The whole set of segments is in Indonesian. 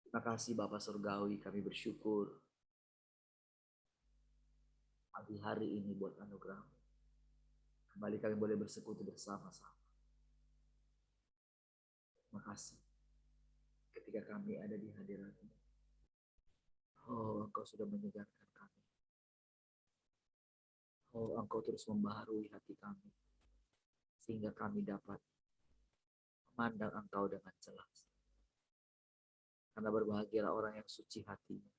Terima kasih Bapak Surgawi, kami bersyukur pagi hari ini buat anugerah. Kembali kami boleh bersekutu bersama-sama. Terima kasih ketika kami ada di hadirat-Mu. Oh, Engkau sudah menyegarkan kami. Oh, Engkau terus membaharui hati kami. Sehingga kami dapat memandang Engkau dengan jelas. Karena berbahagialah orang yang suci hatinya.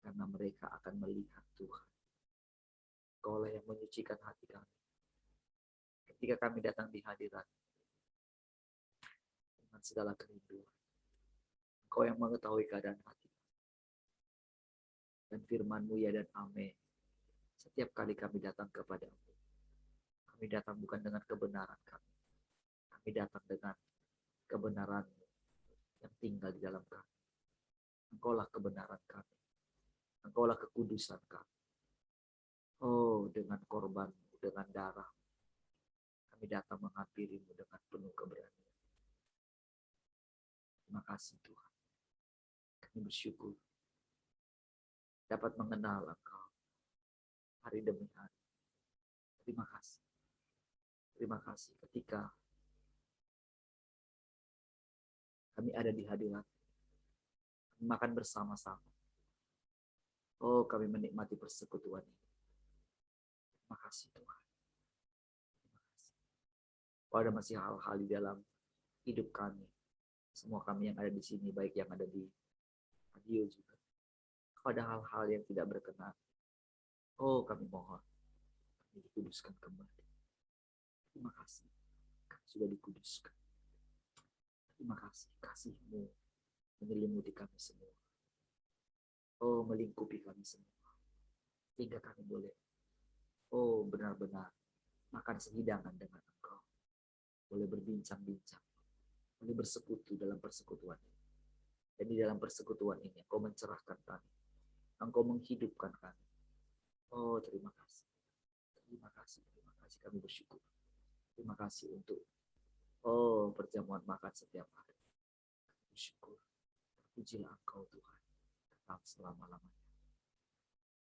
Karena mereka akan melihat Tuhan. Engkaulah yang menyucikan hati kami. Ketika kami datang di hadirat dengan segala kerinduan. Engkau yang mengetahui keadaan hati. Dan firman-Mu ya dan amin. Setiap kali kami datang kepada-Mu. Kami datang bukan dengan kebenaran kami. Kami datang dengan kebenaran-Mu yang tinggal di dalam kami. Engkaulah kebenaran kami. Engkaulah kekudusan kami. Oh, dengan korban, dengan darah, kami datang menghampiri-Mu dengan penuh keberanian. Terima kasih Tuhan. Kami bersyukur dapat mengenal Engkau hari demi hari. Terima kasih. Terima kasih ketika kami ada di hadirat, makan bersama-sama. Oh, kami menikmati persekutuan ini. Terima kasih Tuhan. Terima kasih. Kalau ada masih hal-hal di dalam hidup kami, semua kami yang ada di sini, baik yang ada di radio juga. Kalau ada hal-hal yang tidak berkenan, oh kami mohon, kami dikuduskan kembali. Terima kasih, kami sudah dikuduskan. Terima kasih, kasih-Mu menyelimuti kami semua. Oh, melingkupi kami semua. Sehingga kami boleh, oh benar-benar makan sehidangan dengan Engkau. Boleh berbincang-bincang. Boleh bersekutu dalam persekutuan ini. Dan di dalam persekutuan ini, Engkau mencerahkan kami. Engkau menghidupkan kami. Oh, terima kasih. Terima kasih, terima kasih. Kami bersyukur. Terima kasih untuk, oh, perjamuan makan setiap hari. Kami bersyukur. Pujilah Engkau Tuhan. Tetap selama-lamanya.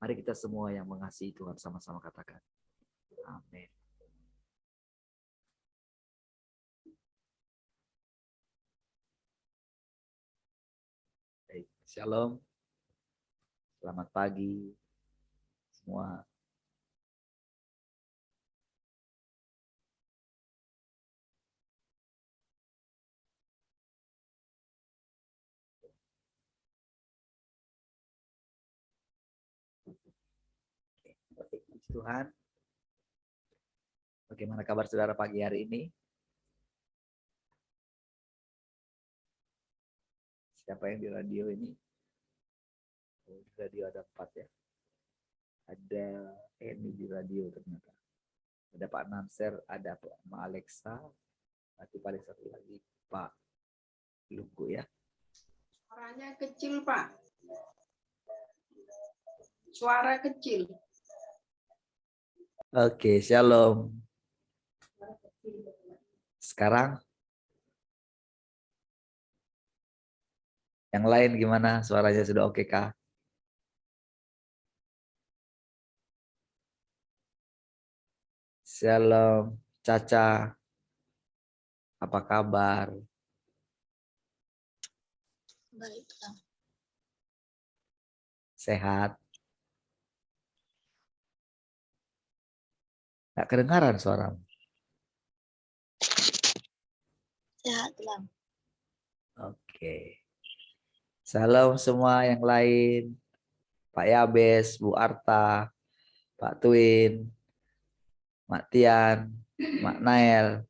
Mari kita semua yang mengasihi Tuhan sama-sama katakan. Amin. Baik, shalom. Selamat pagi semua. Baik, puji Tuhan. Bagaimana kabar saudara pagi hari ini? Siapa yang di radio ini? Oh, di radio ada 4 ya. Ada Eni di radio ternyata. Ada Pak Nanser, ada Pak Alexa, nanti paling satu lagi Pak Lugu ya. Suaranya kecil, Pak. Suara kecil. Oke, shalom. Sekarang yang lain gimana? Suaranya sudah oke kah? Shalom, Caca. Apa kabar? Baik, Sehat? Nggak kedengaran suaramu. sehat Bang. Oke. Salam semua yang lain. Pak Yabes, Bu Arta, Pak Twin, Mak Tian, Mak Nael,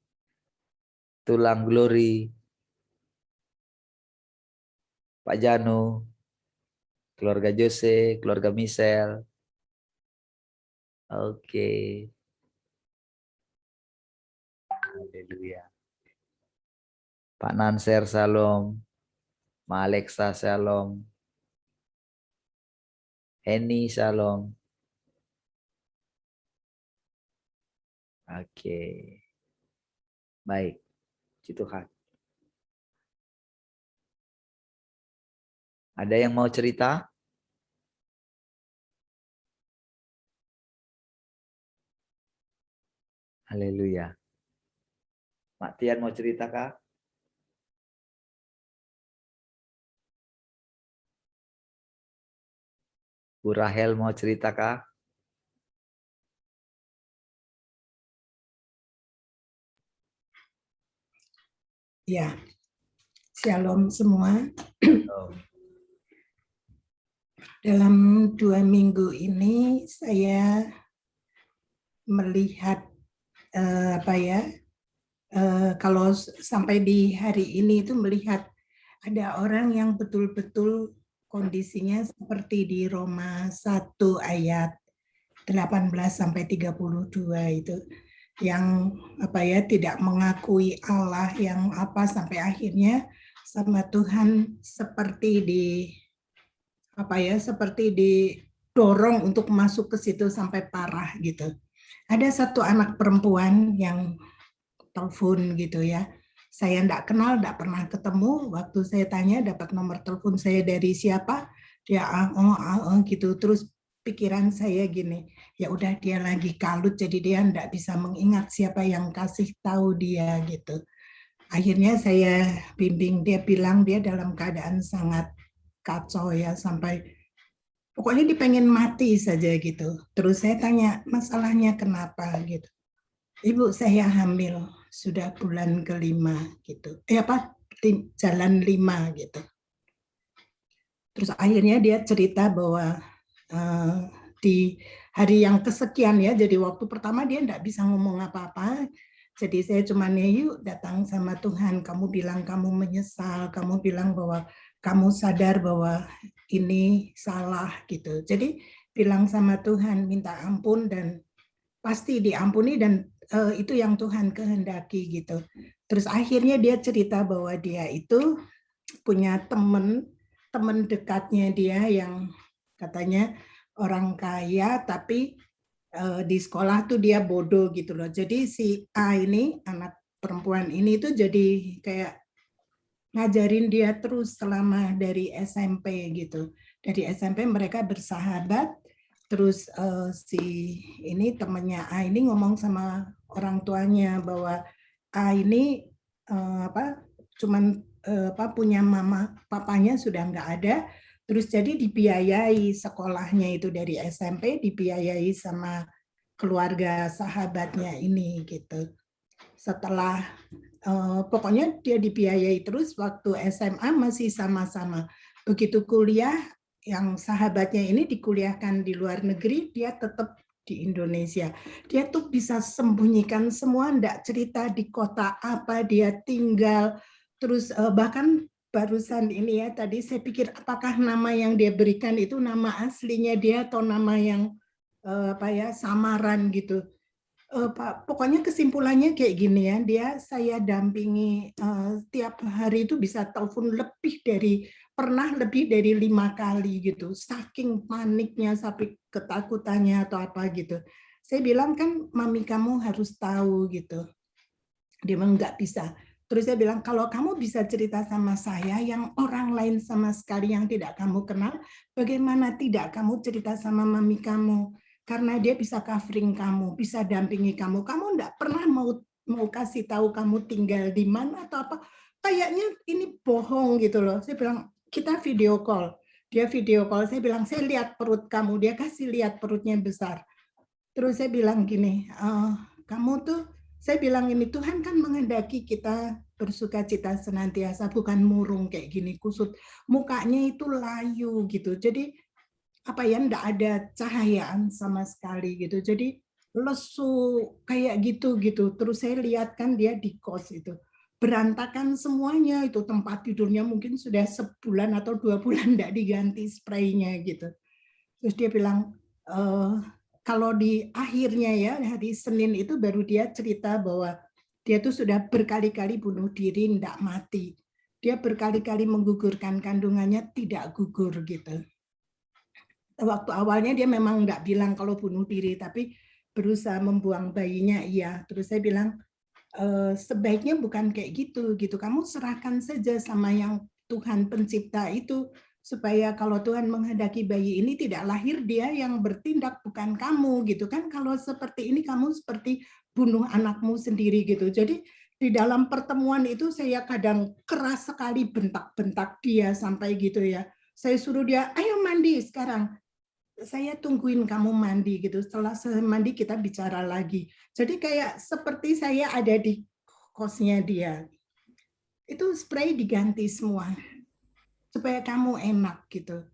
Tulang Glory, Pak Janu, keluarga Jose, keluarga Michelle. Oke. Haleluya. Pak Nanser, salam. Mak Alexa, salam. Eni, salam. Oke. Baik. Puji Tuhan. Ada yang mau cerita? Haleluya. Mak Tian mau cerita kah? Bu Rahel mau cerita kah? Ya, shalom semua. Oh. Dalam 2 minggu ini saya melihat kalau sampai di hari ini itu melihat ada orang yang betul-betul kondisinya seperti di Roma 1 ayat 18 sampai 32 itu, yang tidak mengakui Allah yang sampai akhirnya sama Tuhan seperti didorong untuk masuk ke situ sampai parah gitu. Ada satu anak perempuan yang telepon gitu ya. Saya enggak kenal, enggak pernah ketemu. Waktu saya tanya dapat nomor telepon saya dari siapa, dia gitu. Terus pikiran saya gini, ya udah dia lagi kalut jadi dia enggak bisa mengingat siapa yang kasih tahu dia gitu. Akhirnya saya bimbing, dia bilang dia dalam keadaan sangat kacau ya, sampai pokoknya dia pengen mati saja gitu. Terus saya tanya, masalahnya kenapa gitu. Ibu, saya hamil, sudah bulan ke-5 gitu. Jalan 5 gitu. Terus akhirnya dia cerita bahwa di hari yang kesekian ya, jadi waktu pertama dia enggak bisa ngomong apa-apa. Jadi saya cuma yuk datang sama Tuhan, kamu bilang kamu menyesal, kamu bilang bahwa kamu sadar bahwa ini salah gitu. Jadi bilang sama Tuhan, minta ampun dan pasti diampuni dan itu yang Tuhan kehendaki gitu. Terus akhirnya dia cerita bahwa dia itu punya teman dekatnya dia yang katanya orang kaya tapi di sekolah tuh dia bodoh gitu loh. Jadi si A ini, anak perempuan ini tuh jadi kayak ngajarin dia terus selama dari SMP gitu. Dari SMP mereka bersahabat, terus si ini temannya A ini ngomong sama orang tuanya bahwa A ini punya mama, papanya sudah nggak ada, terus jadi dibiayai sekolahnya itu dari SMP, dibiayai sama keluarga sahabatnya ini gitu. Setelah pokoknya dia dibiayai terus, waktu SMA masih sama-sama. Begitu kuliah, yang sahabatnya ini dikuliahkan di luar negeri, dia tetap di Indonesia. Dia tuh bisa sembunyikan semua, enggak cerita di kota apa dia tinggal. Terus bahkan barusan ini ya, tadi saya pikir apakah nama yang dia berikan itu nama aslinya dia atau nama yang samaran gitu. Pak, pokoknya kesimpulannya kayak gini ya, saya dampingi tiap hari itu bisa telepon pernah lebih dari 5 kali gitu, saking paniknya, sampai ketakutannya atau apa gitu. Saya bilang kan mami kamu harus tahu gitu. Dia bilang nggak bisa. Terus saya bilang kalau kamu bisa cerita sama saya yang orang lain sama sekali yang tidak kamu kenal, bagaimana tidak kamu cerita sama mami kamu? Karena dia bisa covering kamu, bisa dampingi kamu. Kamu enggak pernah mau kasih tahu kamu tinggal di mana atau apa. Kayaknya ini bohong gitu loh. Saya bilang, kita video call. Dia video call, saya bilang, saya lihat perut kamu. Dia kasih lihat perutnya besar. Terus saya bilang gini, kamu tuh, saya bilang ini, Tuhan kan menghendaki kita bersukacita senantiasa, bukan murung kayak gini, kusut. Mukanya itu layu gitu. Jadi enggak ada cahayaan sama sekali gitu. Jadi lesu kayak gitu. Terus saya lihat kan dia di kos itu berantakan semuanya, itu tempat tidurnya mungkin sudah sebulan atau 2 bulan enggak diganti spraynya gitu. Terus dia bilang kalau di akhirnya ya hari Senin itu baru dia cerita bahwa dia tuh sudah berkali-kali bunuh diri enggak mati. Dia berkali-kali menggugurkan kandungannya tidak gugur gitu. Waktu awalnya dia memang nggak bilang kalau bunuh diri, tapi berusaha membuang bayinya, iya. Terus saya bilang, sebaiknya bukan kayak gitu. Kamu serahkan saja sama yang Tuhan pencipta itu. supaya kalau Tuhan menghendaki bayi ini tidak lahir dia yang bertindak, bukan kamu gitu kan. Kalau seperti ini kamu seperti bunuh anakmu sendiri gitu. Jadi di dalam pertemuan itu saya kadang keras sekali bentak-bentak dia sampai gitu ya. Saya suruh dia, ayo mandi sekarang. Saya tungguin kamu mandi gitu. Setelah mandi kita bicara lagi. Jadi kayak seperti saya ada di kosnya dia. Itu spray diganti semua supaya kamu enak gitu.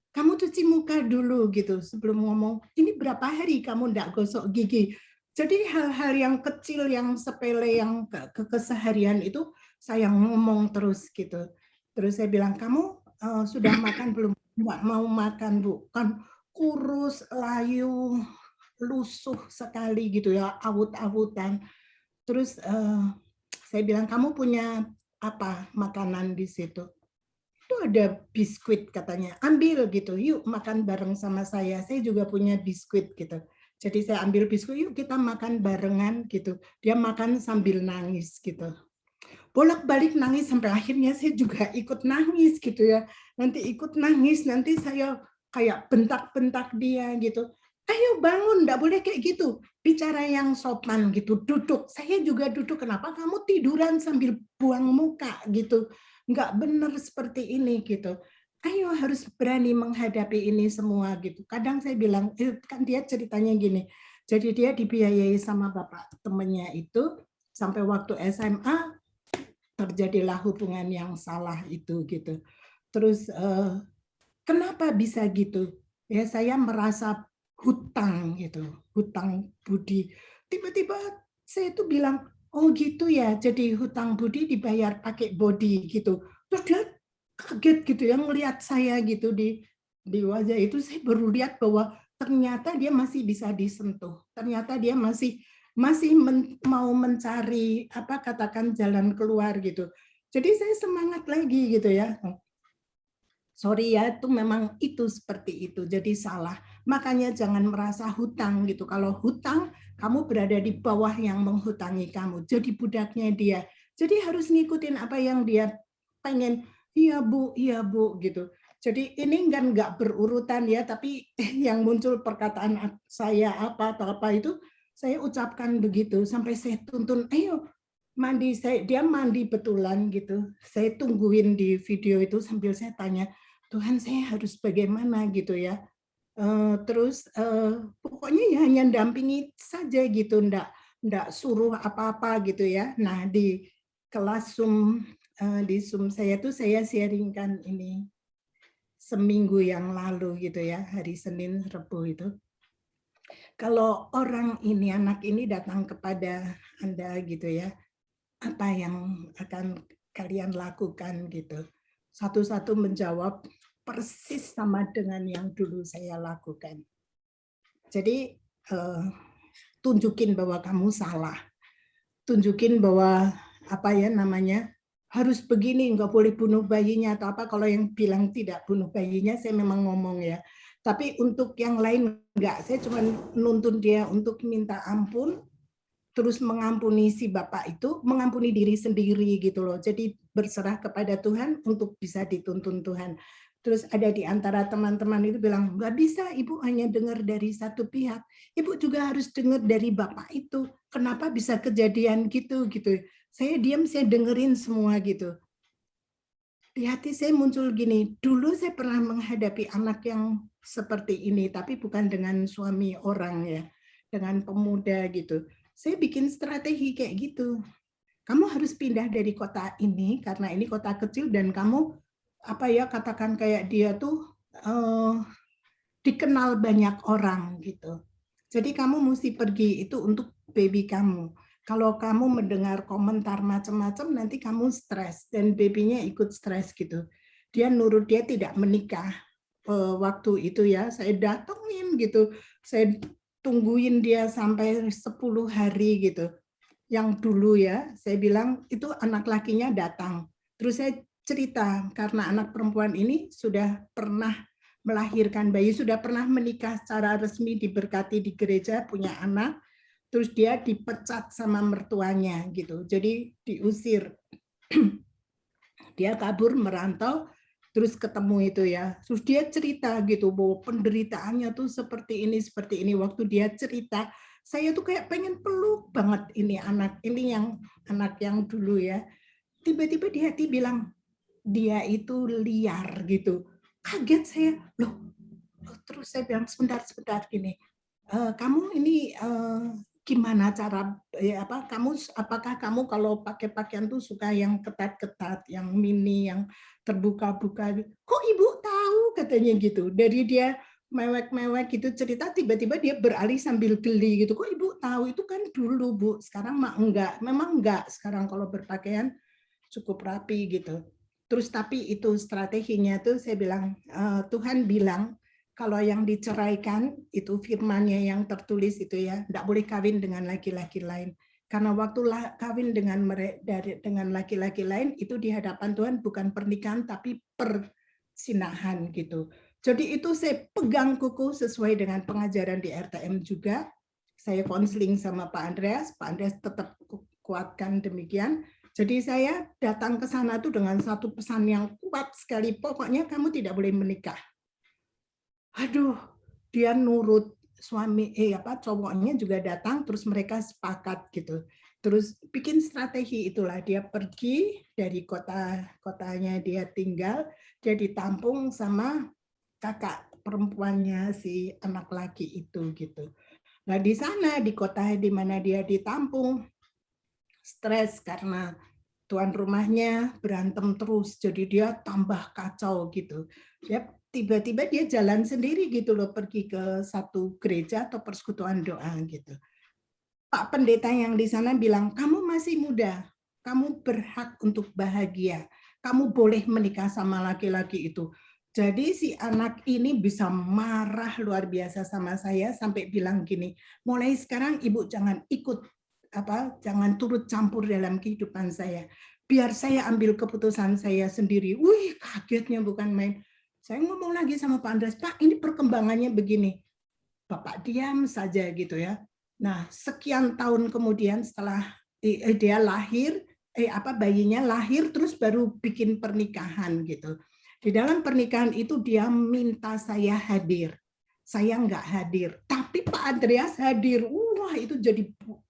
Kamu cuci muka dulu gitu sebelum ngomong. Ini berapa hari kamu enggak gosok gigi? Jadi hal-hal yang kecil, yang sepele, yang keseharian itu saya ngomong terus gitu. Terus saya bilang, kamu sudah makan belum? Enggak mau makan, Bu. Kan kurus, layu, lusuh sekali gitu ya, awut-awutan. Terus saya bilang, kamu punya apa makanan di situ? Itu ada biskuit katanya, ambil gitu, yuk makan bareng sama saya juga punya biskuit gitu. Jadi saya ambil biskuit, yuk kita makan barengan gitu. Dia makan sambil nangis gitu. Bolak-balik nangis sampai akhirnya saya juga ikut nangis gitu ya. Nanti ikut nangis, nanti saya kayak bentak-bentak dia gitu. Ayo bangun, enggak boleh kayak gitu. Bicara yang sopan gitu, duduk. Saya juga duduk, kenapa kamu tiduran sambil buang muka gitu. Enggak benar seperti ini gitu. Ayo harus berani menghadapi ini semua gitu. Kadang saya bilang, kan dia ceritanya gini. Jadi dia dibiayai sama bapak temennya itu sampai waktu SMA terjadilah hubungan yang salah itu gitu. Terus kenapa bisa gitu? Ya saya merasa hutang gitu, hutang budi. Tiba-tiba saya itu bilang, oh gitu ya, jadi hutang budi dibayar pakai body gitu. Terus dia kaget gitu ya ngelihat saya gitu di wajah itu. Saya baru lihat bahwa ternyata dia masih bisa disentuh. Ternyata dia masih mau mencari apa katakan jalan keluar gitu. Jadi saya semangat lagi gitu ya. Sorry ya, itu memang itu seperti itu. Jadi salah. Makanya jangan merasa hutang gitu. Kalau hutang, kamu berada di bawah yang menghutangi kamu. Jadi budaknya dia. Jadi harus ngikutin apa yang dia pengen. Iya Bu gitu. Jadi ini kan nggak berurutan ya, tapi yang muncul perkataan saya apa atau apa itu saya ucapkan begitu sampai saya tuntun, ayo mandi. Dia mandi betulan gitu. Saya tungguin di video itu sambil saya tanya, Tuhan saya harus bagaimana gitu ya. Terus pokoknya ya hanya dampingi saja gitu, ndak suruh apa-apa gitu ya. Nah di kelas Zoom di Zoom saya tuh saya sharingkan ini seminggu yang lalu gitu ya, hari Senin Rebu itu. Kalau orang ini, anak ini datang kepada Anda gitu ya, apa yang akan kalian lakukan gitu. Satu-satu menjawab persis sama dengan yang dulu saya lakukan. Jadi tunjukin bahwa kamu salah. Tunjukin bahwa apa ya namanya, harus begini, nggak boleh bunuh bayinya atau apa. Kalau yang bilang tidak bunuh bayinya, saya memang ngomong ya. Tapi untuk yang lain enggak, saya cuma nuntun dia untuk minta ampun, terus mengampuni si bapak itu, mengampuni diri sendiri gitu loh. Jadi berserah kepada Tuhan untuk bisa dituntun Tuhan. Terus ada di antara teman-teman itu bilang, nggak bisa Ibu hanya dengar dari satu pihak. Ibu juga harus dengar dari bapak itu. Kenapa bisa kejadian gitu gitu. Saya diam, saya dengerin semua gitu. Di hati saya muncul gini, dulu saya pernah menghadapi anak yang seperti ini, tapi bukan dengan suami orang ya, dengan pemuda gitu. Saya bikin strategi kayak gitu. Kamu harus pindah dari kota ini karena ini kota kecil dan kamu apa ya katakan kayak dia tuh dikenal banyak orang gitu. Jadi kamu mesti pergi itu untuk baby kamu. Kalau kamu mendengar komentar macam-macam nanti kamu stres dan babynya ikut stres gitu. Dia nurut, dia tidak menikah waktu itu ya. Saya datengin gitu. Saya tungguin dia sampai 10 hari gitu. Yang dulu ya, saya bilang itu anak lakinya datang. Terus saya cerita karena anak perempuan ini sudah pernah melahirkan bayi, sudah pernah menikah secara resmi, diberkati di gereja, punya anak, terus dia dipecat sama mertuanya gitu. Jadi diusir. Dia kabur merantau, terus ketemu itu ya, terus dia cerita gitu bahwa penderitaannya tuh seperti ini. Waktu dia cerita, saya tuh kayak pengen peluk banget ini anak yang dulu ya. Tiba-tiba di hati bilang, dia itu liar gitu. Kaget saya, loh. Terus saya bilang sebentar gini, kamu ini gimana cara apakah kamu kalau pakai pakaian tuh suka yang ketat-ketat, yang mini, yang terbuka-buka? Kok ibu tahu katanya gitu. Dari dia mewek-mewek gitu cerita, tiba-tiba dia beralih sambil geli gitu. Kok ibu tahu? Itu kan dulu Bu, sekarang mah enggak. Memang enggak sekarang kalau berpakaian cukup rapi gitu. Terus tapi itu strateginya tuh saya bilang, Tuhan bilang kalau yang diceraikan itu firman-Nya yang tertulis itu ya, enggak boleh kawin dengan laki-laki lain. Karena waktu kawin dengan laki-laki lain itu di hadapan Tuhan bukan pernikahan tapi persinahan gitu. Jadi itu saya pegang kukuh sesuai dengan pengajaran di RTM juga. Saya konseling sama Pak Andreas tetap kuatkan demikian. Jadi saya datang ke sana tuh dengan satu pesan yang kuat sekali. Pokoknya kamu tidak boleh menikah. Aduh, dia nurut. Cowoknya juga datang, terus mereka sepakat gitu. Terus bikin strategi itulah, dia pergi dari kotanya dia tinggal, dia ditampung sama kakak perempuannya si anak laki itu gitu. Nah di sana di kota di mana dia ditampung, stres karena tuan rumahnya berantem terus, jadi dia tambah kacau gitu. Dia tiba-tiba dia jalan sendiri gitu loh, pergi ke satu gereja atau persekutuan doa gitu. Pak pendeta yang di sana bilang, kamu masih muda, kamu berhak untuk bahagia, kamu boleh menikah sama laki-laki itu. Jadi si anak ini bisa marah luar biasa sama saya sampai bilang gini, mulai sekarang ibu jangan jangan turut campur dalam kehidupan saya. Biar saya ambil keputusan saya sendiri. Wih, kagetnya bukan main. Saya ngomong lagi sama Pak Andreas, Pak, ini perkembangannya begini. Bapak diam saja gitu ya. Nah, sekian tahun kemudian setelah dia lahir, bayinya lahir terus baru bikin pernikahan gitu. Di dalam pernikahan itu dia minta saya hadir. Saya nggak hadir, tapi Pak Andreas hadir. Wah, itu jadi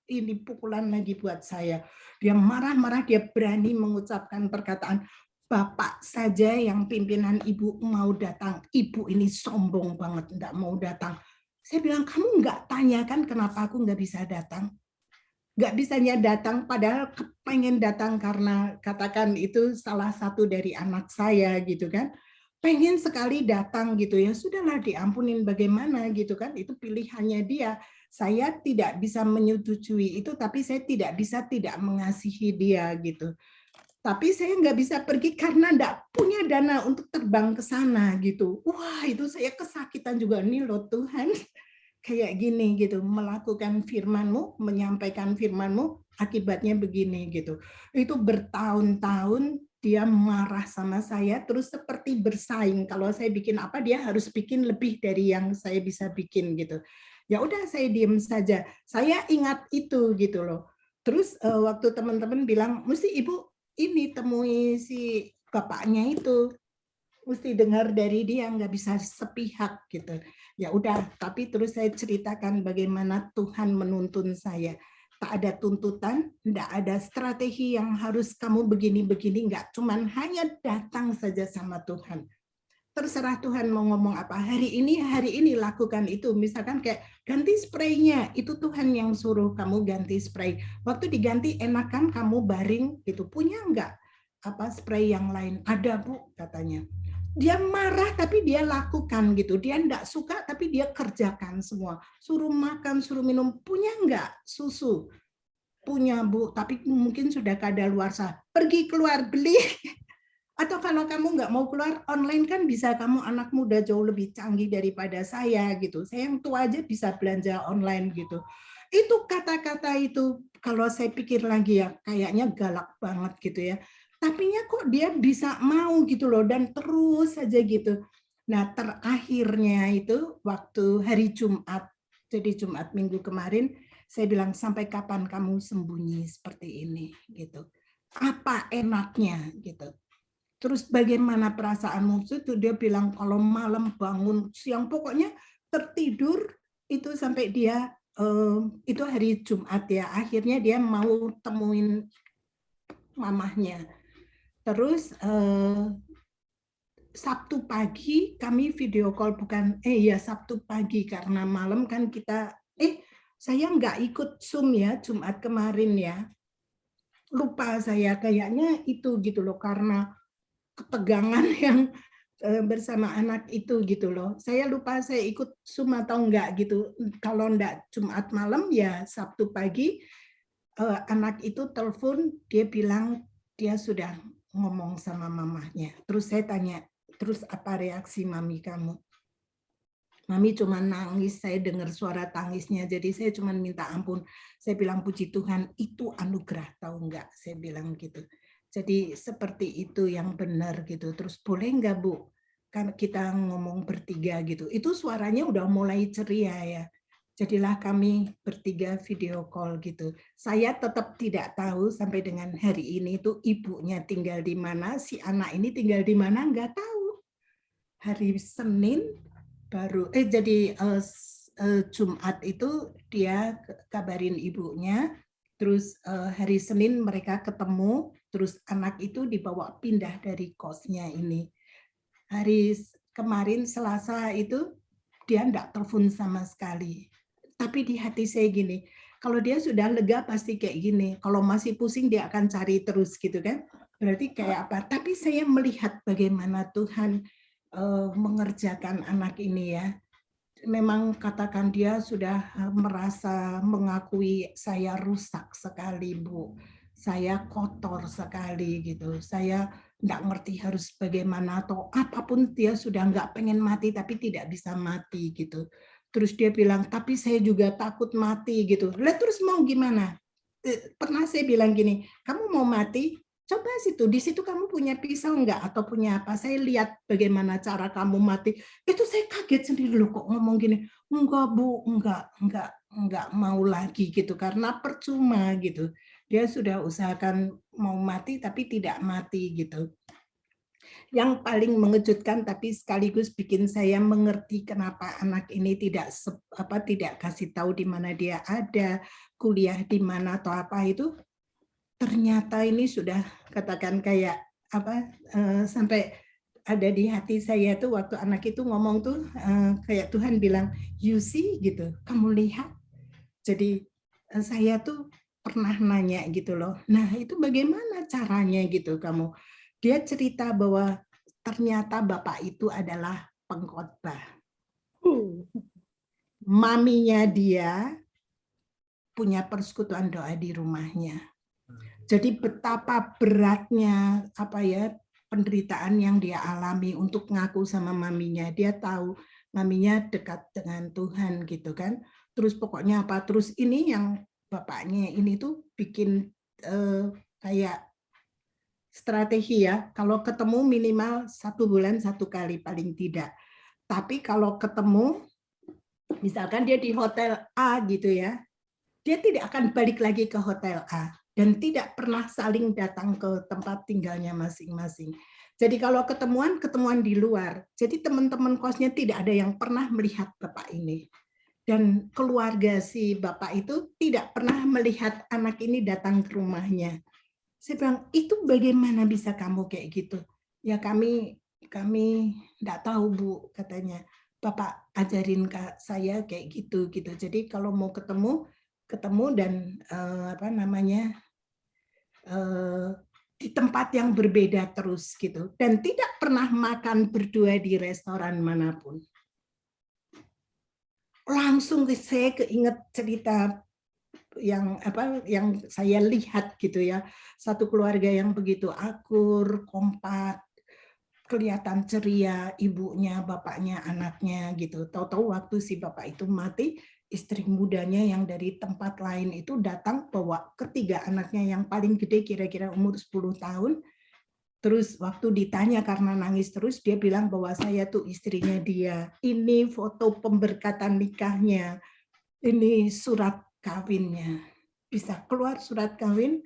ini pukulan lagi buat saya. Dia marah-marah, dia berani mengucapkan perkataan, Bapak saja yang pimpinan ibu mau datang. Ibu ini sombong banget, enggak mau datang. Saya bilang, kamu nggak tanyakan kenapa aku nggak bisa datang? Nggak bisanya datang, padahal pengen datang karena katakan itu salah satu dari anak saya gitu kan. Pengen sekali datang gitu ya, sudahlah diampunin bagaimana gitu kan, itu pilihannya dia. Saya tidak bisa menyetujui itu, tapi saya tidak bisa tidak mengasihi dia gitu. Tapi saya nggak bisa pergi karena nggak punya dana untuk terbang ke sana gitu. Wah, itu saya kesakitan juga nih loh Tuhan. Kayak gini gitu, melakukan firman-Mu, menyampaikan firman-Mu, akibatnya begini gitu. Itu bertahun-tahun dia marah sama saya, terus seperti bersaing. Kalau saya bikin apa, dia harus bikin lebih dari yang saya bisa bikin gitu. Ya udah saya diem saja. Saya ingat itu gitu loh. Terus waktu teman-teman bilang, mesti ibu ini temui si bapaknya itu, mesti dengar dari dia, nggak bisa sepihak gitu. Ya udah, tapi terus saya ceritakan bagaimana Tuhan menuntun saya. Tak ada tuntutan, enggak ada strategi yang harus kamu begini-begini, enggak. Cuman hanya datang saja sama Tuhan. Terserah Tuhan mau ngomong apa. Hari ini lakukan itu. Misalkan kayak ganti spraynya, itu Tuhan yang suruh kamu ganti spray. Waktu diganti enak kan kamu baring gitu. Punya enggak spray yang lain? Ada Bu, katanya. Dia marah tapi dia lakukan gitu. Dia enggak suka tapi dia kerjakan semua. Suruh makan, suruh minum. Punya enggak susu? Punya Bu, tapi mungkin sudah kadaluarsa. Pergi keluar beli. Atau kalau kamu nggak mau keluar online kan bisa, kamu anak muda jauh lebih canggih daripada saya gitu. Saya yang tua aja bisa belanja online gitu. Itu kata-kata itu kalau saya pikir lagi ya kayaknya galak banget gitu ya. Tapinya kok dia bisa mau gitu loh dan terus saja gitu. Nah terakhirnya itu waktu hari Jumat, jadi Jumat minggu kemarin, saya bilang sampai kapan kamu sembunyi seperti ini gitu. Apa enaknya gitu. Terus bagaimana perasaanmu? Itu dia bilang kalau malam bangun siang pokoknya tertidur itu sampai dia itu hari Jumat ya. Akhirnya dia mau temuin mamahnya. Terus Sabtu pagi kami video call Sabtu pagi karena malam kan kita saya nggak ikut Zoom ya Jumat kemarin ya. Lupa saya kayaknya itu gitu loh karena ketegangan yang bersama anak itu gitu loh. Saya lupa saya ikut Zoom atau enggak gitu. Kalau enggak Jumat malam ya Sabtu pagi anak itu telepon, dia bilang dia sudah ngomong sama mamahnya. Terus saya tanya, terus apa reaksi mami kamu? Mami cuma nangis, saya dengar suara tangisnya, jadi saya cuma minta ampun. Saya bilang puji Tuhan, itu anugerah, tahu enggak? Saya bilang gitu. Jadi seperti itu yang benar gitu. Terus boleh enggak Bu? Kan kita ngomong bertiga gitu. Itu suaranya udah mulai ceria ya. Jadilah kami bertiga video call gitu. Saya tetap tidak tahu sampai dengan hari ini itu ibunya tinggal di mana, si anak ini tinggal di mana, enggak tahu. Hari Senin baru Jumat itu dia kabarin ibunya, terus hari Senin mereka ketemu, terus anak itu dibawa pindah dari kosnya ini. Hari kemarin Selasa itu dia enggak telepon sama sekali. Tapi di hati saya gini, kalau dia sudah lega pasti kayak gini. Kalau masih pusing dia akan cari terus gitu kan. Berarti kayak apa? Tapi saya melihat bagaimana Tuhan mengerjakan anak ini ya. Memang katakan dia sudah merasa mengakui saya rusak sekali Bu. Saya kotor sekali gitu. Saya nggak ngerti harus bagaimana atau apapun dia sudah nggak pengen mati tapi tidak bisa mati gitu. Terus dia bilang, tapi saya juga takut mati gitu. Lah terus mau gimana? Pernah saya bilang gini, kamu mau mati? Coba di situ kamu punya pisau enggak atau punya apa? Saya lihat bagaimana cara kamu mati. Itu saya kaget sendiri loh kok ngomong gini. Enggak Bu, enggak mau lagi gitu karena percuma gitu. Dia sudah usahakan mau mati tapi tidak mati gitu. Yang paling mengejutkan tapi sekaligus bikin saya mengerti kenapa anak ini tidak kasih tahu di mana dia ada, kuliah di mana atau apa itu. Ternyata ini sudah katakan kayak sampai ada di hati saya tuh waktu anak itu ngomong tuh kayak Tuhan bilang, you see gitu, kamu lihat. Jadi saya tuh pernah nanya gitu loh. Nah, itu bagaimana caranya gitu kamu? Dia cerita bahwa ternyata bapak itu adalah pengkhotbah. Maminya dia punya persekutuan doa di rumahnya. Jadi betapa beratnya penderitaan yang dia alami untuk ngaku sama maminya. Dia tahu maminya dekat dengan Tuhan gitu kan. Terus pokoknya terus ini yang bapaknya ini tuh bikin kayak strategi ya, kalau ketemu minimal 1 bulan 1 kali paling tidak. Tapi kalau ketemu, misalkan dia di hotel A gitu ya, dia tidak akan balik lagi ke hotel A dan tidak pernah saling datang ke tempat tinggalnya masing-masing. Jadi kalau ketemuan di luar. Jadi teman-teman kosnya tidak ada yang pernah melihat bapak ini. Dan keluarga si bapak itu tidak pernah melihat anak ini datang ke rumahnya. Saya bilang, itu bagaimana bisa kamu kayak gitu? Ya kami enggak tahu Bu, katanya. Bapak ajarin saya kayak gitu. Jadi kalau mau ketemu dan di tempat yang berbeda terus gitu. Dan tidak pernah makan berdua di restoran manapun. Langsung saya keinget cerita yang saya lihat gitu ya, satu keluarga yang begitu akur, kompak, kelihatan ceria, ibunya, bapaknya, anaknya gitu. Tahu-tahu waktu si bapak itu mati, istri mudanya yang dari tempat lain itu datang bawa ketiga anaknya yang paling gede kira-kira umur 10 tahun. Terus waktu ditanya karena nangis terus, dia bilang bahwa saya tuh istrinya dia. Ini foto pemberkatan nikahnya. Ini surat kawinnya. Bisa keluar surat kawin,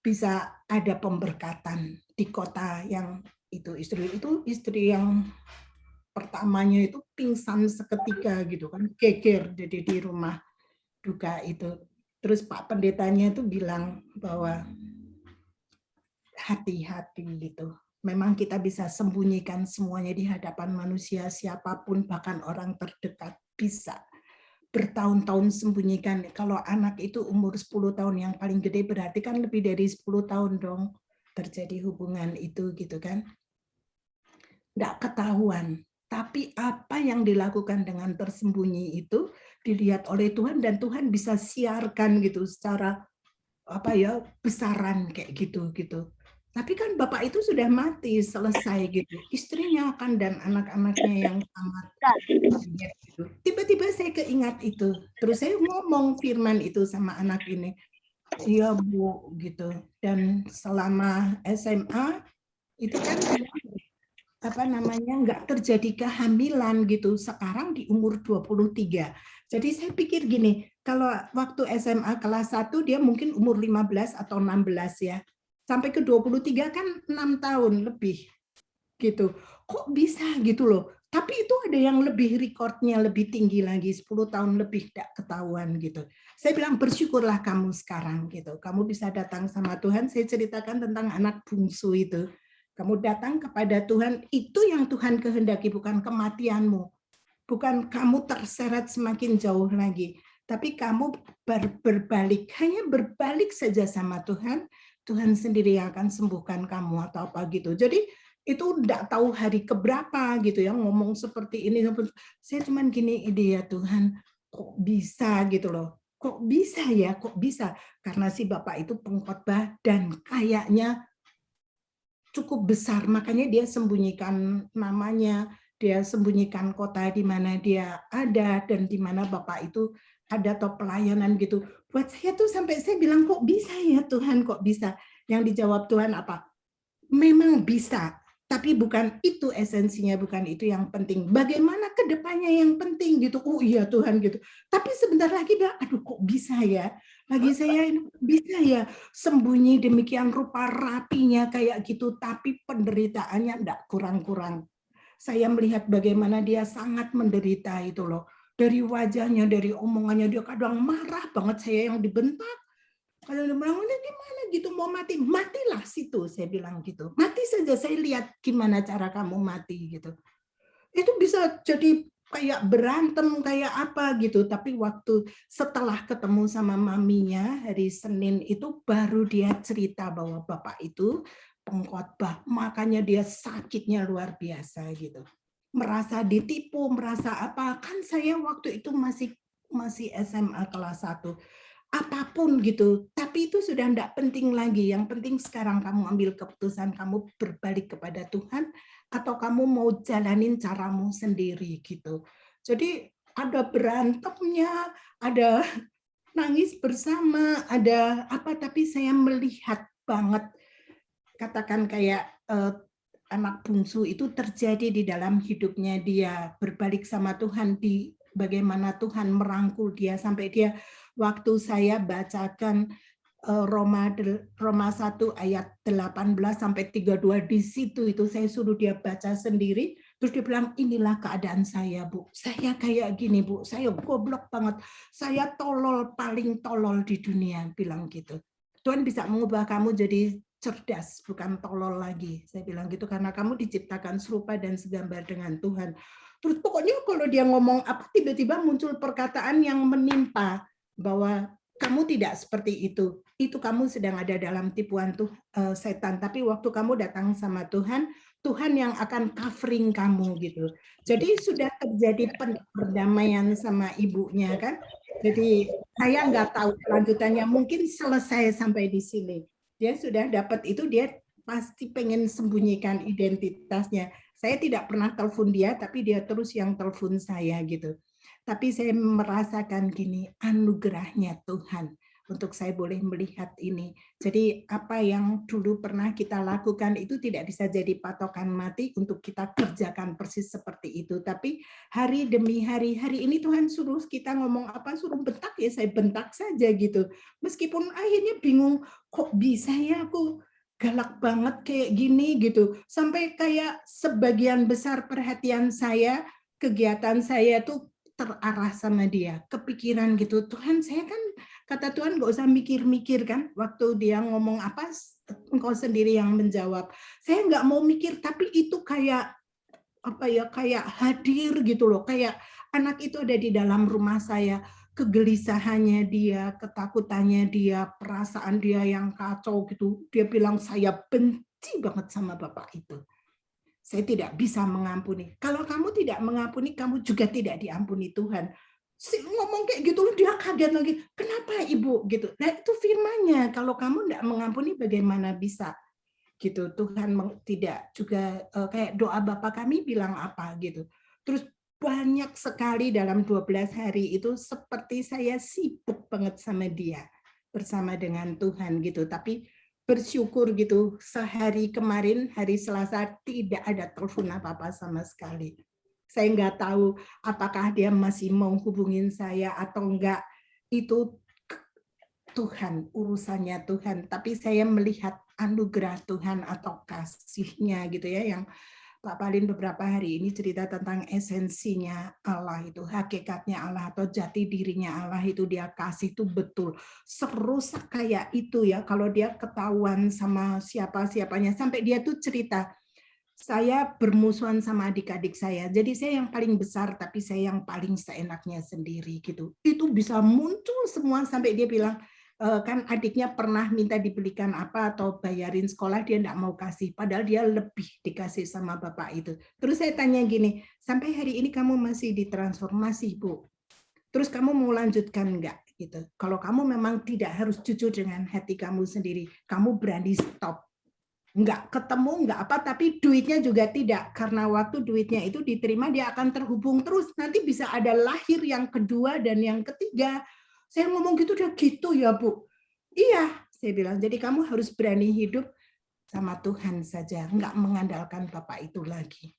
bisa ada pemberkatan. di kota yang istri yang pertamanya itu pingsan seketika gitu kan, geger jadi di rumah duka itu. Terus Pak Pendetanya itu bilang bahwa hati-hati gitu. Memang kita bisa sembunyikan semuanya di hadapan manusia, siapapun, bahkan orang terdekat bisa bertahun-tahun sembunyikan. Kalau anak itu umur 10 tahun yang paling gede, berarti kan lebih dari 10 tahun dong terjadi hubungan itu gitu kan. Nggak ketahuan. Tapi apa yang dilakukan dengan tersembunyi itu dilihat oleh Tuhan, dan Tuhan bisa siarkan gitu secara besaran kayak gitu. Tapi kan bapak itu sudah mati, selesai gitu. Istrinya kan dan anak-anaknya yang sangat kaget gitu. Tiba-tiba saya keingat itu. Terus saya ngomong firman itu sama anak ini. Iya Bu, gitu. Dan selama SMA itu kan nggak terjadi kehamilan gitu. Sekarang di umur 23. Jadi saya pikir gini, kalau waktu SMA kelas 1 dia mungkin umur 15 atau 16 ya. Sampai ke 23 kan 6 tahun lebih gitu. Kok bisa gitu loh. Tapi itu ada yang lebih recordnya lebih tinggi lagi, 10 tahun lebih tidak ketahuan gitu. Saya bilang bersyukurlah kamu sekarang gitu. Kamu bisa datang sama Tuhan. Saya ceritakan tentang anak bungsu itu. Kamu datang kepada Tuhan, itu yang Tuhan kehendaki, bukan kematianmu. Bukan kamu terseret semakin jauh lagi. Tapi kamu berbalik, hanya berbalik saja sama Tuhan, Tuhan sendiri yang akan sembuhkan kamu atau apa gitu. Jadi itu enggak tahu hari keberapa gitu ya, ngomong seperti ini. Saya cuman gini, ide ya Tuhan, kok bisa gitu loh. Kok bisa ya, kok bisa? Karena si Bapak itu pengkhotbah dan kayaknya cukup besar, makanya dia sembunyikan namanya, dia sembunyikan kota di mana dia ada dan di mana Bapak itu ada atau pelayanan gitu. Buat saya tuh sampai saya bilang kok bisa ya Tuhan, kok bisa? Yang dijawab Tuhan apa? Memang bisa, tapi bukan itu esensinya, bukan itu yang penting. Bagaimana ke depannya yang penting gitu. Oh iya Tuhan gitu. Tapi sebentar lagi aduh kok bisa ya? Lagi saya ini bisa ya sembunyi demikian rupa rapinya kayak gitu, tapi penderitaannya enggak kurang-kurang. Saya melihat bagaimana dia sangat menderita itu loh. Dari wajahnya, dari omongannya, dia kadang marah banget, saya yang dibentak. Kalau dia bilang, ini gimana gitu, mau mati? Matilah situ, saya bilang gitu. Mati saja, saya lihat gimana cara kamu mati gitu. Itu bisa jadi kayak berantem, kayak apa gitu. Tapi waktu setelah ketemu sama maminya hari Senin itu, baru dia cerita bahwa bapak itu pengkhotbah, makanya dia sakitnya luar biasa gitu. Merasa ditipu, merasa apa? Kan saya waktu itu masih SMA kelas 1. Apapun gitu, tapi itu sudah tidak penting lagi. Yang penting sekarang kamu ambil keputusan, kamu berbalik kepada Tuhan, atau kamu mau jalanin caramu sendiri gitu. Jadi ada berantemnya, ada nangis bersama, ada apa, tapi saya melihat banget, katakan kayak anak bungsu itu terjadi di dalam hidupnya dia, berbalik sama Tuhan, di bagaimana Tuhan merangkul dia sampai dia, waktu saya bacakan Roma 1 ayat 18 sampai 32 di situ, itu saya suruh dia baca sendiri, terus dia bilang inilah keadaan saya Bu, saya kayak gini Bu, saya goblok banget, saya tolol, paling tolol di dunia, bilang gitu. Tuhan bisa mengubah kamu jadi cerdas, bukan tolol lagi. Saya bilang gitu karena kamu diciptakan serupa dan segambar dengan Tuhan. Terus pokoknya kalau dia ngomong apa, tiba-tiba muncul perkataan yang menimpa bahwa kamu tidak seperti itu. Itu kamu sedang ada dalam tipuan setan. Tapi waktu kamu datang sama Tuhan, Tuhan yang akan covering kamu gitu. Jadi sudah terjadi perdamaian sama ibunya kan. Jadi saya nggak tahu kelanjutannya, mungkin selesai sampai di sini. Dia sudah dapat itu, dia pasti pengen sembunyikan identitasnya. Saya tidak pernah telepon dia, tapi dia terus yang telepon saya gitu. Tapi saya merasakan gini, anugerahnya Tuhan untuk saya boleh melihat ini. Jadi apa yang dulu pernah kita lakukan itu tidak bisa jadi patokan mati untuk kita kerjakan persis seperti itu. Tapi hari demi hari ini Tuhan suruh kita ngomong apa, suruh bentak ya saya bentak saja gitu. Meskipun akhirnya bingung, kok bisa ya aku galak banget kayak gini gitu. Sampai kayak sebagian besar perhatian saya, kegiatan saya tuh terarah sama dia, kepikiran gitu. Tuhan, saya kan kata Tuhan nggak usah mikir-mikir kan. Waktu dia ngomong apa, engkau sendiri yang menjawab. Saya nggak mau mikir, tapi itu kayak apa ya, kayak hadir gitu loh, kayak anak itu ada di dalam rumah saya, kegelisahannya dia, ketakutannya dia, perasaan dia yang kacau gitu. Dia bilang saya benci banget sama bapak itu. Saya tidak bisa mengampuni. Kalau kamu tidak mengampuni, kamu juga tidak diampuni Tuhan. Ngomong kayak gitu, dia kaget lagi. Kenapa ibu gitu? Nah itu firman-Nya. Kalau kamu tidak mengampuni, bagaimana bisa? Gitu. Tuhan tidak juga kayak doa Bapa kami bilang apa gitu. Terus banyak sekali dalam 12 hari itu seperti saya sibuk banget sama dia bersama dengan Tuhan gitu. Tapi bersyukur gitu, sehari kemarin hari Selasa tidak ada telepon apa-apa sama sekali. Saya nggak tahu apakah dia masih mau hubungin saya atau enggak. Itu Tuhan, urusannya Tuhan. Tapi saya melihat anugerah Tuhan atau kasih-Nya gitu ya, yang Pak Palin beberapa hari ini cerita tentang esensinya Allah itu, hakikatnya Allah atau jati dirinya Allah itu, dia kasih itu betul. Serusak kayak itu ya, kalau dia ketahuan sama siapa-siapanya, sampai dia tuh cerita, saya bermusuhan sama adik-adik saya. Jadi saya yang paling besar, tapi saya yang paling seenaknya sendiri gitu. Itu bisa muncul semua sampai dia bilang, kan adiknya pernah minta dibelikan apa atau bayarin sekolah, dia enggak mau kasih. Padahal dia lebih dikasih sama bapak itu. Terus saya tanya gini, sampai hari ini kamu masih ditransformasi, Bu? Terus kamu mau lanjutkan enggak? Gitu. Kalau kamu memang tidak harus jujur dengan hati kamu sendiri, kamu berani stop. Enggak ketemu, enggak apa, tapi duitnya juga tidak. Karena waktu duitnya itu diterima, dia akan terhubung terus. Nanti bisa ada lahir yang kedua dan yang ketiga. Saya ngomong gitu, dia gitu ya Bu. Iya, saya bilang, jadi kamu harus berani hidup sama Tuhan saja, enggak mengandalkan Bapak itu lagi.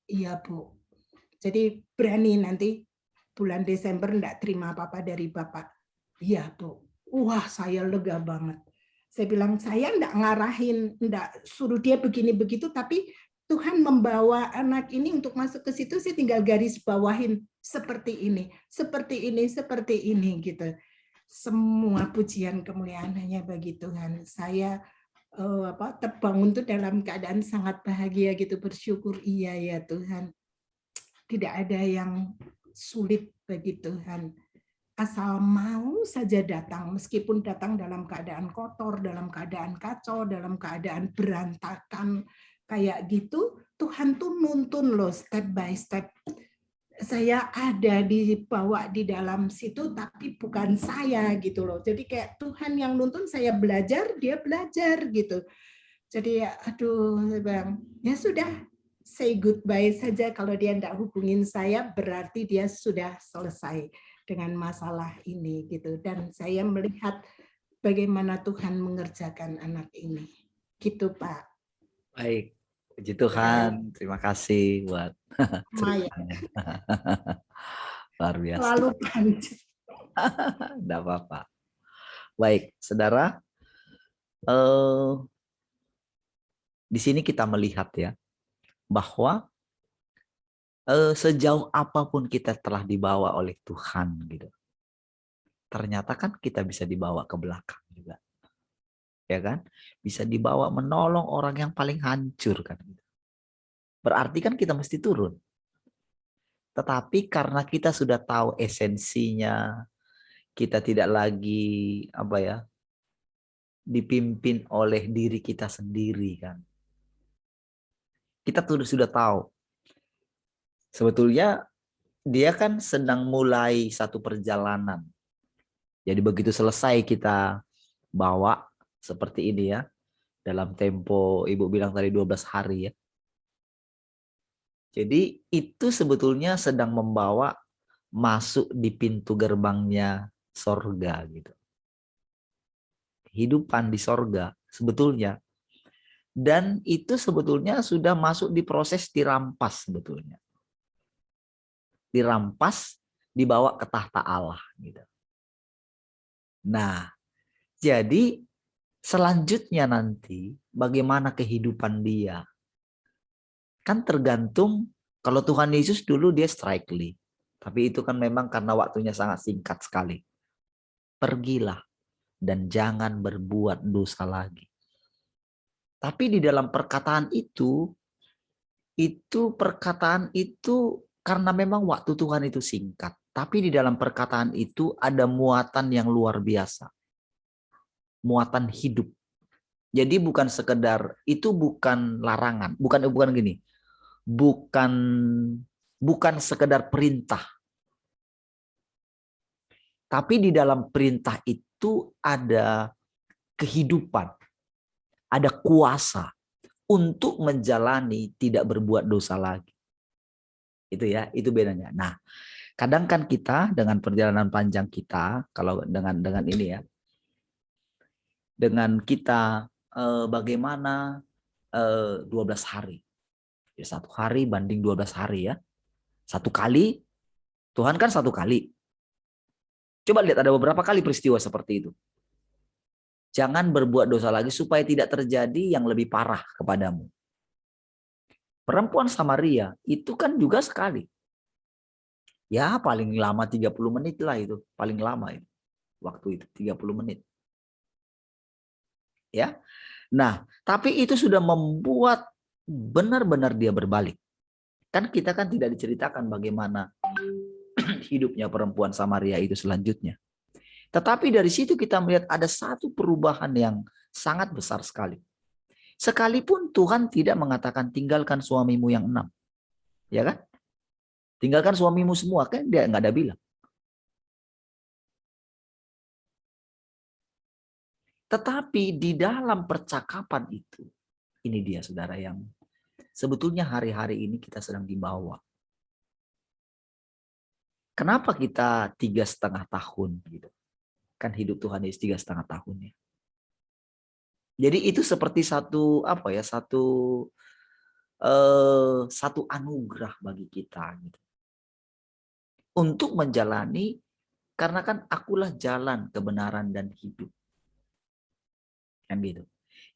Iya Bu. Jadi berani nanti bulan Desember enggak terima apa-apa dari Bapak. Iya Bu. Wah, saya lega banget. Saya bilang, saya enggak ngarahin, enggak suruh dia begini begitu, tapi Tuhan membawa anak ini untuk masuk ke situ, saya tinggal garis bawahin seperti ini, seperti ini, seperti ini gitu. Semua pujian kemuliaan hanya bagi Tuhan. Saya terbangun tuh dalam keadaan sangat bahagia gitu, bersyukur, iya ya Tuhan. Tidak ada yang sulit bagi Tuhan. Asal mau saja datang, meskipun datang dalam keadaan kotor, dalam keadaan kacau, dalam keadaan berantakan kayak gitu, Tuhan tuh nuntun loh step by step. Saya ada dibawa di dalam situ, tapi bukan saya gitu loh. Jadi kayak Tuhan yang nuntun, saya belajar, dia belajar gitu. Jadi aduh, Bang, ya sudah, say goodbye saja. Kalau dia tidak hubungin saya, berarti dia sudah selesai dengan masalah ini gitu. Dan saya melihat bagaimana Tuhan mengerjakan anak ini. Gitu Pak. Baik, puji Tuhan. Terima kasih buat Maya, ceritanya. Luar biasa. selalu panjang. Tidak apa-apa. Baik, saudara. Di sini kita melihat ya, bahwa sejauh apapun kita telah dibawa oleh Tuhan gitu, ternyata kan kita bisa dibawa ke belakang juga, ya kan? Bisa dibawa menolong orang yang paling hancur kan? Berarti kan kita mesti turun. Tetapi karena kita sudah tahu esensinya, kita tidak lagi dipimpin oleh diri kita sendiri kan? Kita sudah tahu. Sebetulnya dia kan sedang mulai satu perjalanan. Jadi begitu selesai kita bawa seperti ini ya, dalam tempo Ibu bilang tadi 12 hari ya. Jadi itu sebetulnya sedang membawa masuk di pintu gerbangnya sorga gitu. Kehidupan di sorga sebetulnya. Dan itu sebetulnya sudah masuk di proses dirampas sebetulnya. Dirampas, dibawa ke tahta Allah gitu. Nah, jadi selanjutnya nanti bagaimana kehidupan dia. Kan tergantung, kalau Tuhan Yesus dulu dia strictly. Tapi itu kan memang karena waktunya sangat singkat sekali. Pergilah dan jangan berbuat dosa lagi. Tapi di dalam perkataan itu perkataan itu karena memang waktu Tuhan itu singkat. Tapi di dalam perkataan itu ada muatan yang luar biasa. Muatan hidup. Jadi bukan sekedar, itu bukan larangan. Bukan gini. Bukan sekedar perintah. Tapi di dalam perintah itu ada kehidupan. Ada kuasa untuk menjalani tidak berbuat dosa lagi. Itu ya, itu bedanya. Nah, kadang kan kita dengan perjalanan panjang kita, kalau dengan ini ya, dengan kita bagaimana 12 hari. Ya, 1 hari banding 12 hari ya. 1 kali, Tuhan kan 1 kali. Coba lihat ada beberapa kali peristiwa seperti itu. Jangan berbuat dosa lagi supaya tidak terjadi yang lebih parah kepadamu. Perempuan Samaria itu kan juga sekali. Ya paling lama 30 menit lah itu. Paling lama itu. Waktu itu 30 menit. Ya. Nah, tapi itu sudah membuat benar-benar dia berbalik. Kan kita kan tidak diceritakan bagaimana hidupnya perempuan Samaria itu selanjutnya. Tetapi dari situ kita melihat ada satu perubahan yang sangat besar sekali. Sekalipun Tuhan tidak mengatakan tinggalkan suamimu yang 6. Ya kan? Tinggalkan suamimu semua, kan dia nggak ada bilang. Tetapi di dalam percakapan itu, ini dia saudara yang sebetulnya hari-hari ini kita sedang dibawa. Kenapa kita 3,5 tahun gitu? Kan hidup Tuhan Yesus 3,5 tahun ya. Jadi itu seperti satu satu anugerah bagi kita gitu. Untuk menjalani, karena kan akulah jalan, kebenaran dan hidup. Kan gitu.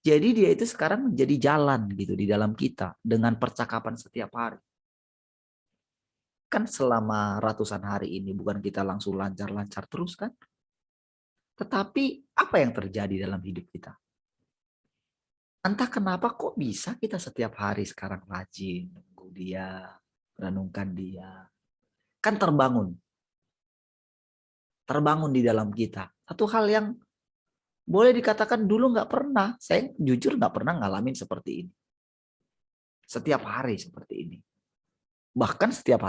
Jadi dia itu sekarang menjadi jalan gitu di dalam kita dengan percakapan setiap hari. Kan selama ratusan hari ini bukan kita langsung lancar-lancar terus kan? Tetapi apa yang terjadi dalam hidup kita? Entah kenapa kok bisa kita setiap hari sekarang rajin nunggu dia, renungkan dia. Kan terbangun di dalam kita. Satu hal yang boleh dikatakan dulu nggak pernah. Saya jujur nggak pernah ngalamin seperti ini. Setiap hari seperti ini. Bahkan setiap hari.